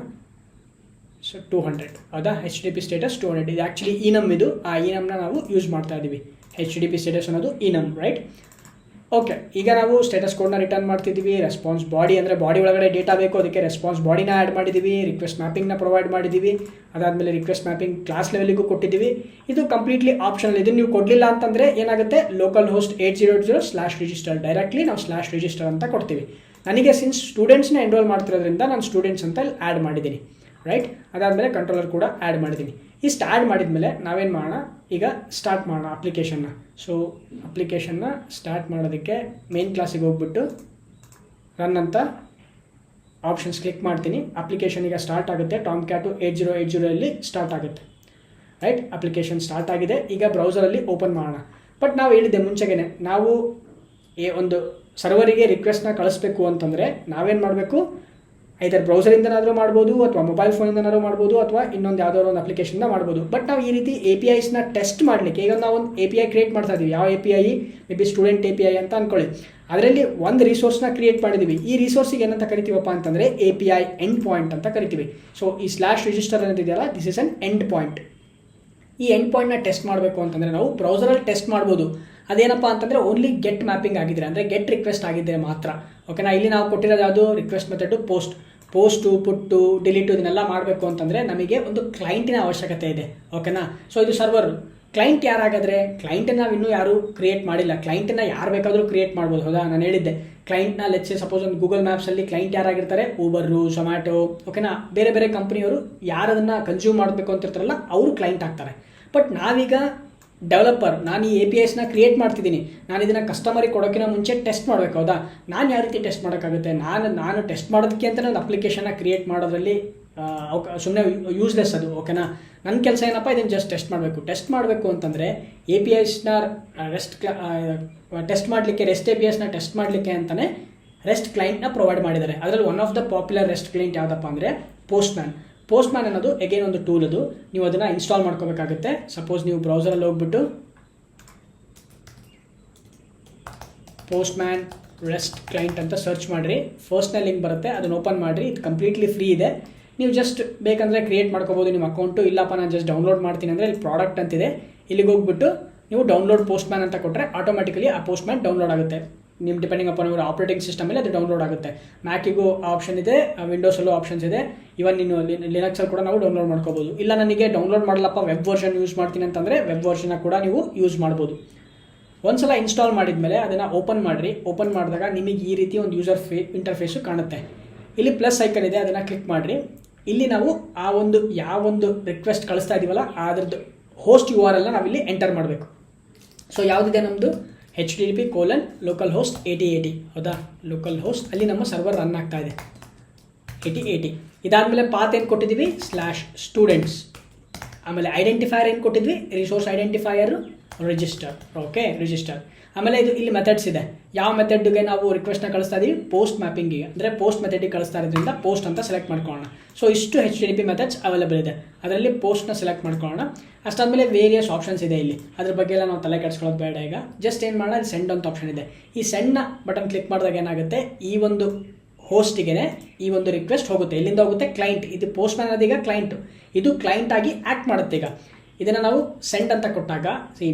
ಸೊ 200 ಹೌದಾ, HTTP ಸ್ಟೇಟಸ್ 200. ಇದು ಆ್ಯಕ್ಚುಲಿ enum ಇದು. ಆ enumನ ನಾವು ಯೂಸ್ ಮಾಡ್ತಾ ಇದ್ದೀವಿ. HTTP ಸ್ಟೇಟಸ್ ಅನ್ನೋದು enum, ರೈಟ್? ಓಕೆ, ಈಗ ನಾವು ಸ್ಟೇಟಸ್ ಕೋಡ್ನ ರಿಟರ್ನ್ ಮಾಡ್ತಿದ್ದೀವಿ. ರೆಸ್ಪಾನ್ಸ್ ಬಾಡಿ ಅಂದರೆ ಬಾಡಿ ಒಳಗಡೆ ಡೇಟಾ ಬೇಕು, ಅದಕ್ಕೆ ರೆಸ್ಪಾನ್ಸ್ ಬಾಡಿನ ಆ್ಯಡ್ ಮಾಡಿದ್ದೀವಿ. ರಿಕ್ವೆಸ್ಟ್ ಮ್ಯಾಪಿಂಗ್ನ ಪ್ರೊವೈಡ್ ಮಾಡಿದ್ದೀವಿ. ಅದಾದಮೇಲೆ ರಿಕ್ವೆಸ್ಟ್ ಮ್ಯಾಪಿಂಗ್ ಕ್ಲಾಸ್ ಲೆವೆಲಿಗೂ ಕೊಟ್ಟಿದ್ದೀವಿ. ಇದು ಕಂಪ್ಲೀಟ್ಲಿ ಆಪ್ಷನಲ್. ಇದನ್ನು ನೀವು ಕೊಡಲಿಲ್ಲ ಅಂತಂದರೆ ಏನಾಗುತ್ತೆ, ಲೋಕಲ್ ಹೋಸ್ಟ್ 8080/register ಡೈರೆಕ್ಟ್ಲಿ ನಾವು /register ಅಂತ ಕೊಡ್ತೀವಿ. ನನಗೆ ಸಿನ್ಸ್ ಸ್ಟೂಡೆಂಟ್ಸ್ನ ಎನ್ರೋಲ್ ಮಾಡ್ತಿರೋದ್ರಿಂದ ನಾನು ಸ್ಟೂಡೆಂಟ್ಸ್ ಅಂತ ಆ್ಯಡ್ ಮಾಡಿದ್ದೀನಿ, ರೈಟ್? ಅದಾದಮೇಲೆ ಕಂಟ್ರೋಲರ್ ಕೂಡ ಆ್ಯಡ್ ಮಾಡಿದ್ದೀನಿ. ಇಷ್ಟು ಆ್ಯಡ್ ಮಾಡಿದ್ಮೇಲೆ ನಾವೇನು ಮಾಡೋಣ, ಈಗ ಸ್ಟಾರ್ಟ್ ಮಾಡೋಣ ಅಪ್ಲಿಕೇಶನ್ನ. ಸೊ ಅಪ್ಲಿಕೇಶನ್ನ ಸ್ಟಾರ್ಟ್ ಮಾಡೋದಕ್ಕೆ ಮೇನ್ ಕ್ಲಾಸಿಗೆ ಹೋಗ್ಬಿಟ್ಟು ರನ್ ಅಂತ ಆಪ್ಷನ್ಸ್ ಕ್ಲಿಕ್ ಮಾಡ್ತೀನಿ. ಅಪ್ಲಿಕೇಶನ್ ಈಗ ಸ್ಟಾರ್ಟ್ ಆಗುತ್ತೆ. Tomcat 8080 ಸ್ಟಾರ್ಟ್ ಆಗುತ್ತೆ, ರೈಟ್? ಅಪ್ಲಿಕೇಶನ್ ಸ್ಟಾರ್ಟ್ ಆಗಿದೆ. ಈಗ ಬ್ರೌಸರಲ್ಲಿ ಓಪನ್ ಮಾಡೋಣ. ಬಟ್ ನಾವು ಹೇಳಿದ್ದೆ ಮುಂಚೆಗೆ, ನಾವು ಒಂದು ಸರ್ವರಿಗೆ ರಿಕ್ವೆಸ್ಟ್ನ ಕಳಿಸ್ಬೇಕು ಅಂತಂದರೆ ನಾವೇನು ಮಾಡಬೇಕು, ಐದರ್ ಬ್ರೌಸರಿಂದನಾದರೂ ಮಾಡ್ಬೋದು, ಅಥವಾ ಮೊಬೈಲ್ ಫೋನಿಂದನಾದರೂ ಮಾಡ್ಬೋದು, ಅಥವಾ ಇನ್ನೊಂದು ಯಾವುದಾದ್ರು ಒಂದು ಅಪ್ಲಿಕೇಶನ್ನ ಮಾಡ್ಬೋದು. ಬಟ್ ನಾವು ಈ ರೀತಿ APIಸ್ನ ಟೆಸ್ಟ್ ಮಾಡಲಿಕ್ಕೆ, ಈಗ ನಾವು ಒಂದು API ಕ್ರಿಯೇಟ್ ಮಾಡ್ತಾ ಇದ್ದೀವಿ. ಯಾವ API? May be student API ಅಂತ ಅಂದ್ಕೊಳ್ಳಿ. ಅದರಲ್ಲಿ ಒಂದು ರಿಸೋರ್ಸ್ನ ಕ್ರಿಯೇಟ್ ಮಾಡಿದ್ದೀವಿ. ಈ ರಿಸೋರ್ಸಿಗೆ ಏನಂತ ಕರಿತೀವಪ್ಪ ಅಂತಂದರೆ API ಎಂಡ್ ಪಾಯಿಂಟ್ ಅಂತ ಕರಿತೀವಿ. ಸೊ ಈ /register ಅನ್ನೋದಿದೆಯಲ್ಲ, this is an endpoint. ಈ ಎಂಡ್ ಪಾಯಿಂಟ್ನ ಟೆಸ್ಟ್ ಮಾಡಬೇಕು ಅಂತಂದರೆ ನಾವು ಬ್ರೌಸರಲ್ಲಿ ಟೆಸ್ಟ್ ಮಾಡ್ಬೋದು. ಅದೇನಪ್ಪ ಅಂತಂದರೆ ಓನ್ಲಿ ಗೆಟ್ ಮ್ಯಾಪಿಂಗ್ ಆಗಿದ್ರೆ, ಅಂದರೆ ಗೆಟ್ ರಿಕ್ವೆಸ್ಟ್ ಆಗಿದ್ದರೆ ಮಾತ್ರ. ಓಕೆನಾ, ಇಲ್ಲಿ ನಾವು ಕೊಟ್ಟಿರೋದು ಯಾವುದು, ರಿಕ್ವೆಸ್ಟ್ ಮೆಥಡು ಪೋಸ್ಟು, ಪುಟ್ಟು, ಡಿಲೀಟು, ಇದನ್ನೆಲ್ಲ ಮಾಡಬೇಕು ಅಂತಂದರೆ ನಮಗೆ ಒಂದು ಕ್ಲೈಂಟಿನ ಅವಶ್ಯಕತೆ ಇದೆ. ಓಕೆನಾ, ಸೊ ಇದು ಸರ್ವರ್. ಕ್ಲೈಂಟ್ ಯಾರಾಗಾದರೆ, ಕ್ಲೈಂಟನ್ನು ನಾವು ಇನ್ನೂ ಯಾರು ಕ್ರಿಯೇಟ್ ಮಾಡಿಲ್ಲ. ಕ್ಲೈಂಟನ್ನು ಯಾರು ಬೇಕಾದರೂ ಕ್ರಿಯೇಟ್ ಮಾಡ್ಬೋದು, ಹೌದಾ? ನಾನು ಹೇಳಿದ್ದೆ ಕ್ಲೈಂಟ್ನ ಲೆಟ್ಸ್ ಸಪೋಸ್ ಒಂದು ಗೂಗಲ್ ಮ್ಯಾಪ್ಸಲ್ಲಿ ಕ್ಲೈಂಟ್ ಯಾರಾಗಿರ್ತಾರೆ, ಊಬರು, ಝೊಮ್ಯಾಟೊ, ಓಕೆನಾ, ಬೇರೆ ಬೇರೆ ಕಂಪ್ನಿಯವರು ಯಾರದನ್ನು ಕನ್ಸ್ಯೂಮ್ ಮಾಡಬೇಕು ಅಂತಿರ್ತಾರಲ್ಲ ಅವರು ಕ್ಲೈಂಟ್ ಆಗ್ತಾರೆ. ಬಟ್ ನಾವೀಗ ಡೆವಲಪರ್, ನಾನು ಈ APIಸ್ನ ಕ್ರಿಯೇಟ್ ಮಾಡ್ತಿದ್ದೀನಿ. ನಾನು ಇದನ್ನು ಕಸ್ಟಮರಿಗೆ ಕೊಡೋಕ್ಕಿಂತ ಮುಂಚೆ ಟೆಸ್ಟ್ ಮಾಡಬೇಕು, ಹೌದಾ? ನಾನು ಯಾವ ರೀತಿ ಟೆಸ್ಟ್ ಮಾಡೋಕ್ಕಾಗುತ್ತೆ? ನಾನು ಟೆಸ್ಟ್ ಮಾಡೋದಕ್ಕೆ ಅಂತ ಒಂದು ಅಪ್ಲಿಕೇಶನ್ನ ಕ್ರಿಯೇಟ್ ಮಾಡೋದ್ರಲ್ಲಿ ಸುಮ್ಮನೆ ಯೂಸ್ಲೆಸ್ ಅದು. ಓಕೆನಾ, ನನ್ನ ಕೆಲಸ ಏನಪ್ಪ, ಇದನ್ನು ಜಸ್ಟ್ ಟೆಸ್ಟ್ ಮಾಡಬೇಕು ಅಂತಂದರೆ APIಸ್ನ ಟೆಸ್ಟ್ ಮಾಡಲಿಕ್ಕೆ, APIಸ್ನ ಟೆಸ್ಟ್ ಮಾಡಲಿಕ್ಕೆ ಅಂತಲೇ ರೆಸ್ಟ್ ಕ್ಲೈಂಟ್ನ ಪ್ರೊವೈಡ್ ಮಾಡಿದ್ದಾರೆ. ಅದರಲ್ಲಿ one of the popular REST client ಯಾವುದಪ್ಪ ಅಂದರೆ ಪೋಸ್ಟ್ಮ್ಯಾನ್ ಅನ್ನೋದು ಅಗೇನ್ ಒಂದು ಟೂಲ್. ಅದು ನೀವು ಅದನ್ನು ಇನ್ಸ್ಟಾಲ್ ಮಾಡ್ಕೋಬೇಕಾಗುತ್ತೆ. ಸಪೋಸ್ ನೀವು ಬ್ರೌಸರಲ್ಲಿ ಹೋಗ್ಬಿಟ್ಟು ಪೋಸ್ಟ್ಮ್ಯಾನ್ ರೆಸ್ಟ್ ಕ್ಲೈಂಟ್ ಅಂತ ಸರ್ಚ್ ಮಾಡಿರಿ. ಫಸ್ಟ್ನೇ ಲಿಂಕ್ ಬರುತ್ತೆ, ಅದನ್ನು ಓಪನ್ ಮಾಡಿರಿ. ಇದು ಕಂಪ್ಲೀಟ್ಲಿ ಫ್ರೀ ಇದೆ. ನೀವು ಜಸ್ಟ್ ಬೇಕಂದರೆ ಕ್ರಿಯೇಟ್ ಮಾಡ್ಕೋಬೋದು ನಿಮ್ಮ ಅಕೌಂಟು. ಇಲ್ಲಪ್ಪ ನಾನು ಜಸ್ಟ್ ಡೌನ್ಲೋಡ್ ಮಾಡ್ತೀನಿ ಅಂದರೆ ಇಲ್ಲಿ ಪ್ರಾಡಕ್ಟ್ ಅಂತಿದೆ, ಇಲ್ಲಿಗೆ ಹೋಗ್ಬಿಟ್ಟು ನೀವು ಡೌನ್ಲೋಡ್ ಪೋಸ್ಟ್ಮ್ಯಾನ್ ಅಂತ ಕೊಟ್ಟರೆ ಆಟೋಮೆಟಿಕಲಿ ಆ ಪೋಸ್ಟ್ಮ್ಯಾನ್ ಡೌನ್ಲೋಡ್ ಆಗುತ್ತೆ. ನಿಮ್ಮ ಡಿಪೆಂಡಿಂಗ್ ಅಪಾನ್ ಅವರ ಆಪರೇಟಿಂಗ್ ಸಿಸ್ಟಮಲ್ಲಿ ಅದು ಡೌನ್ಲೋಡ್ ಆಗುತ್ತೆ. ಮ್ಯಾಕಿಗೂ ಆಪ್ಷನ್ ಇದೆ, ವಿಂಡೋಸಲ್ಲೂ ಆಪ್ಷನ್ಸ್ ಇದೆ. ಇವನ್ ನೀನು ಲಿನಕ್ಸಲ್ಲಿ ಕೂಡ ನಾವು ಡೌನ್ಲೋಡ್ ಮಾಡ್ಕೋಬೋದು. ಇಲ್ಲ ನನಗೆ ಡೌನ್ಲೋಡ್ ಮಾಡಲಪ್ಪ, ವೆಬ್ ವರ್ಷನ್ ಯೂಸ್ ಮಾಡ್ತೀನಿ ಅಂತಂದರೆ ವೆಬ್ ವರ್ಷನ್ನ ಕೂಡ ನೀವು ಯೂಸ್ ಮಾಡ್ಬೋದು. ಒಂದ್ಸಲ ಇನ್ಸ್ಟಾಲ್ ಮಾಡಿದ್ಮೇಲೆ ಅದನ್ನು ಓಪನ್ ಮಾಡಿರಿ. ಓಪನ್ ಮಾಡಿದಾಗ ನಿಮಗೆ ಈ ರೀತಿ ಒಂದು ಯೂಸರ್ ಇಂಟರ್ಫೇಸು ಕಾಣುತ್ತೆ. ಇಲ್ಲಿ ಪ್ಲಸ್ ಐಕನ್ ಇದೆ, ಅದನ್ನು ಕ್ಲಿಕ್ ಮಾಡಿರಿ. ಇಲ್ಲಿ ನಾವು ಆ ಒಂದು ಯಾವೊಂದು ರಿಕ್ವೆಸ್ಟ್ ಕಳಿಸ್ತಾ ಇದೀವಲ್ಲ ಅದರದ್ದು ಹೋಸ್ಟ್ URL ನಾವಿಲ್ಲಿ ಎಂಟರ್ ಮಾಡಬೇಕು. ಸೊ ಯಾವುದಿದೆ ನಮ್ಮದು http:/localhost 8080, ಹೌದಾ? ಲೋಕಲ್ ಹೋಸ್ಟ್ ಅಲ್ಲಿ ನಮ್ಮ ಸರ್ವರ್ ರನ್ ಆಗ್ತಾ ಇದೆ 8080. ಇದಾದಮೇಲೆ ಪಾತ್ ಏನು ಕೊಟ್ಟಿದ್ದೀವಿ, /students. ಆಮೇಲೆ ಐಡೆಂಟಿಫೈಯರ್ ಏನು ಕೊಟ್ಟಿದ್ವಿ, resource identifier register. Okay, register. ಆಮೇಲೆ ಇದು ಇಲ್ಲಿ ಮೆಥಡ್ಸ್ ಇದೆ. ಯಾವ ಮೆಥಡ್ಗೆ ನಾವು ರಿಕ್ವೆಸ್ಟ್ನ ಕಳಿಸ್ತಾ ಇದ್ದೀವಿ, ಪೋಸ್ಟ್ ಮ್ಯಾಪಿಂಗಿಗೆ, ಅಂದರೆ ಪೋಸ್ಟ್ ಮೆಥಡಿಗೆ ಕಳಿಸ್ತಾ ಇರೋದ್ರಿಂದ ಪೋಸ್ಟ್ ಅಂತ ಸೆಲೆಕ್ಟ್ ಮಾಡ್ಕೊಳ್ಳೋಣ. ಸೊ ಇಷ್ಟು HTTP ಮೆಥಡ್ಸ್ ಅವೈಲೇಬಲ್ ಇದೆ. ಅದರಲ್ಲಿ ಪೋಸ್ಟ್ನ ಸೆಲೆಕ್ಟ್ ಮಾಡ್ಕೊಳ್ಳೋಣ. ಅಷ್ಟಾದಮೇಲೆ ವೇರಿಯಸ್ ಆಪ್ಷನ್ಸ್ ಇದೆ ಇಲ್ಲಿ, ಅದ್ರ ಬಗ್ಗೆ ಎಲ್ಲ ನಾವು ತಲೆ ಕೆಡಿಸ್ಕೊಳ್ಳೋದು ಬೇಡ. ಈಗ ಜಸ್ಟ್ ಏನು ಮಾಡೋಣ, ಇಲ್ಲಿ ಸೆಂಡ್ ಅಂತ ಆಪ್ಷನ್ ಇದೆ. ಈ ಸೆಂಡ್ನ ಬಟನ್ ಕ್ಲಿಕ್ ಮಾಡಿದಾಗ ಏನಾಗುತ್ತೆ, ಈ ಒಂದು ಹೋಸ್ಟಿಗೆ ಈ ಒಂದು ರಿಕ್ವೆಸ್ಟ್ ಹೋಗುತ್ತೆ. ಎಲ್ಲಿಂದ ಹೋಗುತ್ತೆ, ಕ್ಲೈಂಟ್. ಇದು ಪೋಸ್ಟ್ಮ್ಯಾನ್ ಅನ್ನೋದೀಗ ಕ್ಲೈಂಟು, ಇದು ಕ್ಲೈಂಟ್ ಆಗಿ ಆ್ಯಕ್ಟ್ ಮಾಡುತ್ತೆ. ಈಗ ಇದನ್ನು ನಾವು ಸೆಂಡ್ ಅಂತ ಕೊಟ್ಟಾಗ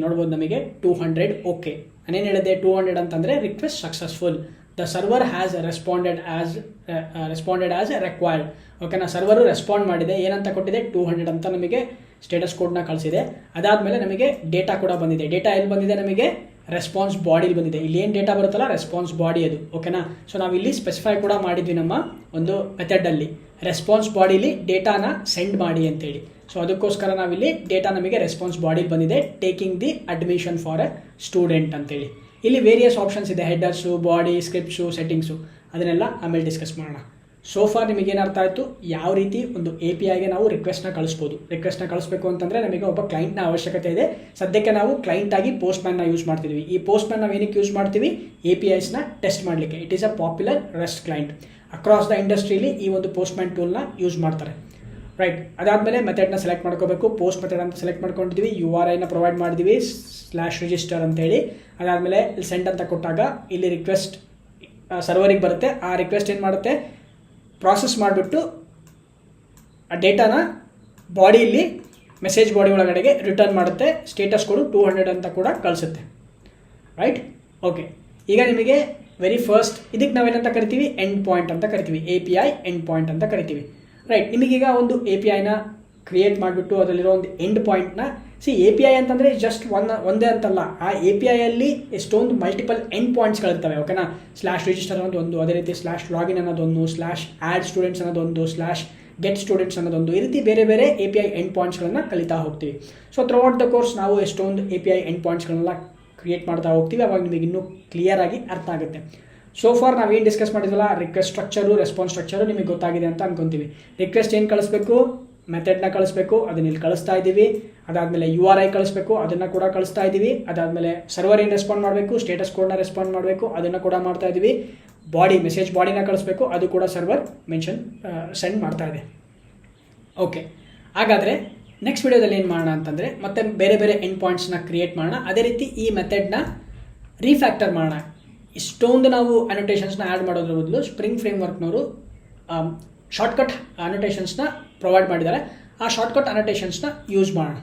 ನೋಡ್ಬೋದು ನಮಗೆ 200. ಓಕೆ, ನಾನೇನು ಹೇಳಿದೆ, 200 ಅಂತಂದರೆ request successful, the server has responded as ರೆಕ್ವೈರ್ಡ್. ಓಕೆನಾ, ಸರ್ವರು ರೆಸ್ಪಾಂಡ್ ಮಾಡಿದೆ. ಏನಂತ ಕೊಟ್ಟಿದೆ, 200 ಅಂತ ನಮಗೆ ಸ್ಟೇಟಸ್ ಕೋಡ್ನ ಕಳಿಸಿದೆ. ಅದಾದಮೇಲೆ ನಮಗೆ ಡೇಟಾ ಕೂಡ ಬಂದಿದೆ. ಡೇಟಾ ಎಲ್ಲಿ ಬಂದಿದೆ? ನಮಗೆ ರೆಸ್ಪಾನ್ಸ್ ಬಾಡಿಲಿ ಬಂದಿದೆ. ಇಲ್ಲಿ ಏನು ಡೇಟಾ ಬರುತ್ತಲ್ಲ ರೆಸ್ಪಾನ್ಸ್ ಬಾಡಿ ಅದು, ಓಕೆನಾ. ಸೊ ನಾವಿಲ್ಲಿ ಸ್ಪೆಸಿಫೈ ಕೂಡ ಮಾಡಿದ್ವಿ ನಮ್ಮ ಒಂದು ಮೆಥಡಲ್ಲಿ, ರೆಸ್ಪಾನ್ಸ್ ಬಾಡಿಲಿ ಡೇಟಾನ ಸೆಂಡ್ ಮಾಡಿ ಅಂತೇಳಿ. ಸೊ ಅದಕ್ಕೋಸ್ಕರ ನಾವಿಲ್ಲಿ ಡೇಟಾ ನಮಗೆ ರೆಸ್ಪಾನ್ಸ್ ಬಾಡಿಲಿ ಬಂದಿದೆ, taking the admission for A student ಅಂತೇಳಿ. ಇಲ್ಲಿ ವೇರಿಯಸ್ ಆಪ್ಷನ್ಸ್ ಇದೆ, ಹೆಡರ್ಸು, ಬಾಡಿ, ಸ್ಕ್ರಿಪ್ಟ್ಸು, ಸೆಟ್ಟಿಂಗ್ಸು, ಅದನ್ನೆಲ್ಲ ಆಮೇಲೆ ಡಿಸ್ಕಸ್ ಮಾಡೋಣ. ಸೋ ಫಾರ್ ನಿಮಗೇನು ಅರ್ಥ ಆಯಿತು ಯಾವ ರೀತಿ ಒಂದು APIಗೆ ನಾವು ರಿಕ್ವೆಸ್ಟ್ನ ಕಳಿಸ್ಬೋದು. ರಿಕ್ವೆಸ್ಟ್ನ ಕಳಿಸ್ಬೇಕು ಅಂತಂದರೆ ನಮಗೆ ಒಬ್ಬ ಕ್ಲೈಂಟ್ನ ಅವಶ್ಯಕತೆ ಇದೆ. ಸದ್ಯಕ್ಕೆ ನಾವು ಕ್ಲೈಂಟಾಗಿ ಪೋಸ್ಟ್ಮ್ಯಾನ್ನ ಯೂಸ್ ಮಾಡ್ತಿದ್ವಿ. ಈ ಪೋಸ್ಟ್ಮ್ಯಾನ್ ನಾವು ಏನಕ್ಕೆ ಯೂಸ್ ಮಾಡ್ತೀವಿ? APIಸ್ನ ಟೆಸ್ಟ್ ಮಾಡಲಿಕ್ಕೆ. It is a popular REST client. Across the ಇಂಡಸ್ಟ್ರೀಲಿ ಈ ಒಂದು ಪೋಸ್ಟ್ಮ್ಯಾನ್ ಟೂಲ್ನ ಯೂಸ್ ಮಾಡ್ತಾರೆ, ರೈಟ್. ಅದಾದಮೇಲೆ ಮೆಥಡ್ನ ಸೆಲೆಕ್ಟ್ ಮಾಡ್ಕೋಬೇಕು. ಪೋಸ್ಟ್ ಮೆಥಡ್ ಅಂತ ಸೆಲೆಕ್ಟ್ ಮಾಡ್ಕೊಂಡಿದ್ವಿ, URIನ ಪ್ರೊವೈಡ್ ಮಾಡಿದ್ವಿ /register ಅಂತೇಳಿ. ಅದಾದಮೇಲೆ ಇಲ್ಲಿ ಸೆಂಡ್ ಅಂತ ಕೊಟ್ಟಾಗ ಇಲ್ಲಿ ರಿಕ್ವೆಸ್ಟ್ ಸರ್ವರಿಗೆ ಬರುತ್ತೆ. ಆ ರಿಕ್ವೆಸ್ಟ್ ಏನು ಮಾಡುತ್ತೆ? ಪ್ರಾಸೆಸ್ ಮಾಡಿಬಿಟ್ಟು ಆ ಡೇಟಾನ ಬಾಡಿಯಲ್ಲಿ ಮೆಸೇಜ್ ಬಾಡಿ ಒಳಗಡೆಗೆ ರಿಟರ್ನ್ ಮಾಡುತ್ತೆ. ಸ್ಟೇಟಸ್ ಕೋಡು 200 ಅಂತ ಕೂಡ ಕಳಿಸುತ್ತೆ, ರೈಟ್. ಓಕೆ, ಈಗ ನಿಮಗೆ ವೆರಿ ಫಸ್ಟ್ ಇದಕ್ಕೆ ನಾವೇನಂತ ಕರಿತೀವಿ? ಎಂಡ್ ಪಾಯಿಂಟ್ ಅಂತ ಕರಿತೀವಿ. API ಎಂಡ್ ಪಾಯಿಂಟ್ ಅಂತ ಕರಿತೀವಿ, ರೈಟ್. ನಿಮಗೀಗ ಒಂದು APIನ ಕ್ರಿಯೇಟ್ ಮಾಡಿಬಿಟ್ಟು ಅದರಲ್ಲಿರೋ ಒಂದು ಎಂಡ್ ಪಾಯಿಂಟ್ನ API ಅಂತಂದರೆ ಜಸ್ಟ್ ಒಂದೇ ಅಂತಲ್ಲ. ಆ APIಯಲ್ಲಿ ಎಷ್ಟೊಂದು ಮಲ್ಟಿಪಲ್ ಎಂಡ್ ಪಾಯಿಂಟ್ಸ್ಗಳಿರ್ತವೆ, ಓಕೆನಾ. /register ಅನ್ನೋದೊಂದು, ಅದೇ ರೀತಿ /login ಅನ್ನೋದೊಂದು, /add students ಅನ್ನೋದೊಂದು, /get students ಅನ್ನೋದೊಂದು, ಈ ರೀತಿ ಬೇರೆ ಬೇರೆ API ಎಂಡ್ ಪಾಯಿಂಟ್ಸ್ಗಳನ್ನ ಕಲಿತಾ ಹೋಗ್ತೀವಿ. ಸೊ ಥ್ರೂಔಟ್ ದ ಕೋರ್ಸ್ ನಾವು ಎಷ್ಟೊಂದು API ಎಂಡ್ ಪಾಯಿಂಟ್ಸ್ಗಳನ್ನೆಲ್ಲ ಕ್ರಿಯೇಟ್ ಮಾಡ್ತಾ ಹೋಗ್ತೀವಿ. ಅವಾಗ ನಿಮಗೆ ಇನ್ನೂ ಕ್ಲಿಯರ್ ಆಗಿ ಅರ್ಥ ಆಗುತ್ತೆ. ಸೋ ಫಾರ್ ನಾವೇನು ಡಿಸ್ಕಸ್ ಮಾಡಿದ್ವಲ್ಲ, ರಿಕ್ವೆಸ್ಟ್ ಸ್ಟ್ರಕ್ಚರು, ರೆಸ್ಪಾನ್ಸ್ ಸ್ಟ್ರಕ್ಚರು ನಿಮಗೆ ಗೊತ್ತಾಗಿದೆ ಅಂತ ಅನ್ಕೊಂತೀವಿ. ರಿಕ್ವೆಸ್ಟ್ ಏನು ಕಳಿಸ್ಬೇಕು? ಮೆಥಡ್ನ ಕಳಿಸ್ಬೇಕು, ಅದನ್ನ ಇಲ್ಲಿ ಕಳಿಸ್ತಾ ಇದ್ದೀವಿ. ಅದಾದಮೇಲೆ URI ಕಳಿಸ್ಬೇಕು, ಅದನ್ನು ಕೂಡ ಕಳಿಸ್ತಾ ಇದ್ದೀವಿ. ಅದಾದಮೇಲೆ ಸರ್ವರ್ ಏನು ರೆಸ್ಪಾಂಡ್ ಮಾಡಬೇಕು? ಸ್ಟೇಟಸ್ ಕೋಡ್ನ ರೆಸ್ಪಾಂಡ್ ಮಾಡಬೇಕು, ಅದನ್ನು ಕೂಡ ಮಾಡ್ತಾ ಇದ್ದೀವಿ. ಬಾಡಿ, ಮೆಸೇಜ್ ಬಾಡಿನ ಕಳಿಸ್ಬೇಕು, ಅದು ಕೂಡ ಸರ್ವರ್ ಸೆಂಡ್ ಮಾಡ್ತಾ ಇದೆ. ಓಕೆ, ಹಾಗಾದರೆ ನೆಕ್ಸ್ಟ್ ವಿಡಿಯೋದಲ್ಲಿ ಏನು ಮಾಡೋಣ ಅಂತಂದರೆ ಮತ್ತೆ ಬೇರೆ ಬೇರೆ ಎಂಡ್ ಪಾಯಿಂಟ್ಸ್ನ ಕ್ರಿಯೇಟ್ ಮಾಡೋಣ. ಅದೇ ರೀತಿ ಈ ಮೆಥಡ್ನ ರೀಫ್ಯಾಕ್ಟರ್ ಮಾಡೋಣ. ಇಷ್ಟೊಂದು ನಾವು ಅನೋಟೇಷನ್ಸ್ನ ಆ್ಯಡ್ ಮಾಡೋದ್ರ ಬದಲು ಸ್ಪ್ರಿಂಗ್ ಫ್ರೇಮ್ವರ್ಕ್ನವರು ಶಾರ್ಟ್ಕಟ್ ಅನೋಟೇಷನ್ಸ್ನ ಪ್ರೊವೈಡ್ ಮಾಡಿದ್ದಾರೆ. ಆ ಶಾರ್ಟ್ಕಟ್ ಅನೋಟೇಷನ್ಸ್ನ ಯೂಸ್ ಮಾಡೋಣ.